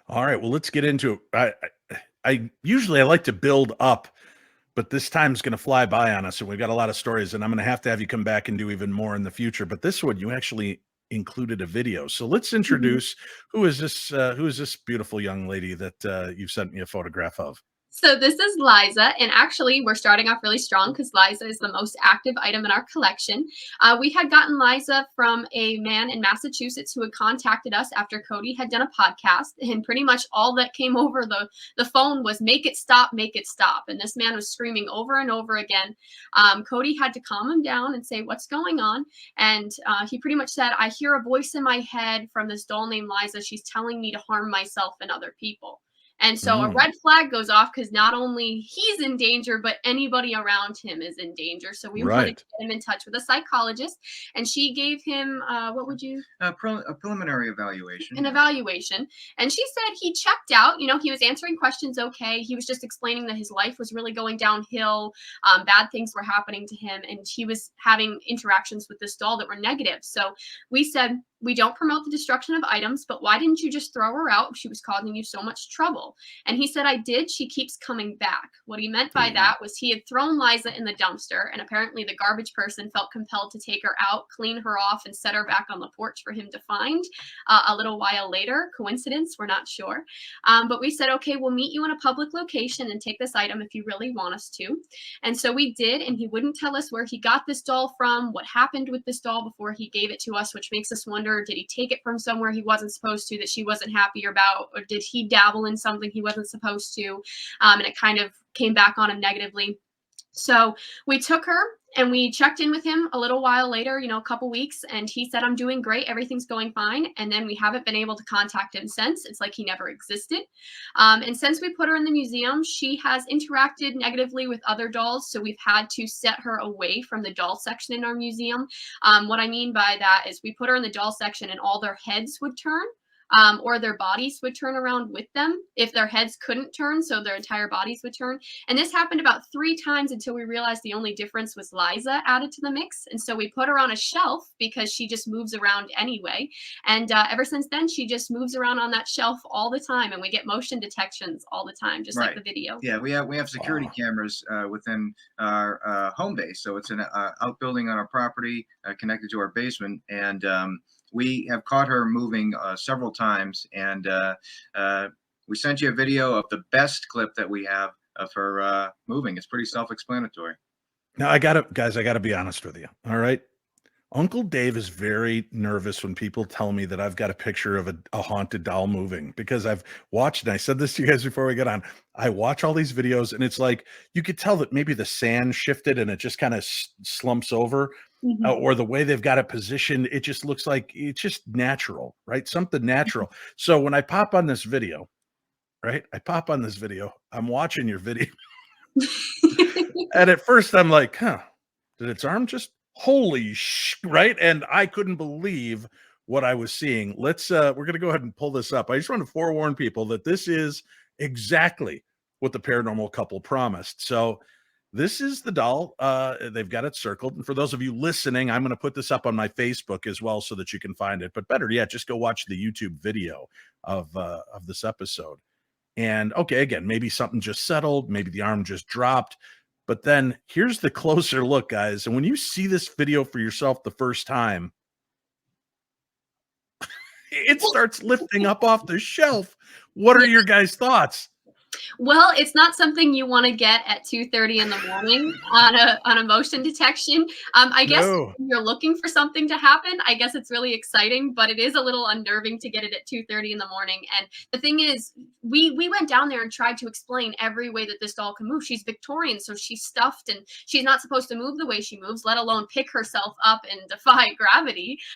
All right, well, let's get into it. I usually I like to build up, but this time's going to fly by on us, and we've got a lot of stories, and I'm going to have you come back and do even more in the future. But this one, you actually included a video, so let's Mhm. introduce who is this beautiful young lady that you've sent me a photograph of. So this is Liza, and actually we're starting off really strong because Liza is the most active item in our collection. We had gotten Liza from a man in Massachusetts who had contacted us after Cody had done a podcast, and pretty much all that came over the phone was "make it stop, make it stop." And this man was screaming over and over again. Cody had to calm him down and say, "What's going on?" And he pretty much said, "I hear a voice in my head from this doll named Liza. She's telling me to harm myself and other people." And so a Mm, red flag goes off because not only he's in danger, but anybody around him is in danger. So we wanted to right. get him in touch with a psychologist, and she gave him what would you A preliminary evaluation. an Yeah. evaluation. And she said he checked out. He was answering questions okay. He was just explaining that his life was really going downhill. Bad things were happening to him, and he was having interactions with this doll that were negative. So we said, we don't promote the destruction of items, but why didn't you just throw her out? She was causing you so much trouble. And he said, I did. She keeps coming back. What he meant by Ooh, that was he had thrown Liza in the dumpster, and apparently the garbage person felt compelled to take her out, clean her off, and set her back on the porch for him to find a little while later. Coincidence? We're not sure. But we said, okay, we'll meet you in a public location and take this item if you really want us to. And so we did, and he wouldn't tell us where he got this doll from, what happened with this doll before he gave it to us, which makes us wonder, did he take it from somewhere he wasn't supposed to that she wasn't happy about, or did he dabble in something he wasn't supposed to? And it kind of came back on him negatively. So we took her and we checked in with him a little while later, a couple weeks, and he said, I'm doing great. Everything's going fine. And then we haven't been able to contact him since. It's like he never existed. And since we put her in the museum, she has interacted negatively with other dolls. So we've had to set her away from the doll section in our museum. What I mean by that is we put her in the doll section and all their heads would turn. Or their bodies would turn around with them if their heads couldn't turn, so their entire bodies would turn. And this happened about 3 times until we realized the only difference was Liza added to the mix. And so we put her on a shelf because she just moves around anyway. And ever since then, she just moves around on that shelf all the time. And we get motion detections all the time, just like Right. the video. Yeah, we have security wow. cameras within our home base, so it's an outbuilding on our property connected to our basement, and we have caught her moving several times, and we sent you a video of the best clip that we have of her moving. It's pretty self-explanatory. Now I gotta be honest with you. All right. Uncle Dave is very nervous when people tell me that I've got a picture of a haunted doll moving because I've watched, and I said this to you guys before we get on. I watch all these videos, and it's like you could tell that maybe the sand shifted and it just kind of slumps over, Mhm. or the way they've got it positioned, it just looks like it's just natural, right? Something natural. So when I pop on this video, right? I pop on this video, I'm watching your video, and at first I'm like, huh, did its arm just right? And I couldn't believe what I was seeing. We're gonna go ahead and pull this up. I just want to forewarn people that this is exactly what the paranormal couple promised. So this is the doll. They've got it circled. And for those of you listening, I'm going to put this up on my Facebook as well so that you can find it. But better yet, just go watch the YouTube video of this episode. And okay, again, maybe something just settled, maybe the arm just dropped. But then here's the closer look, guys. And when you see this video for yourself the first time, it starts lifting up off the shelf. What are Yeah. your guys' thoughts? Well, it's not something you want to get at 2:30 in the morning on a motion detection. I guess No. if you're looking for something to happen, I guess it's really exciting, but it is a little unnerving to get it at 2:30 in the morning. And the thing is, we went down there and tried to explain every way that this doll can move. She's Victorian, so she's stuffed and she's not supposed to move the way she moves, let alone pick herself up and defy gravity.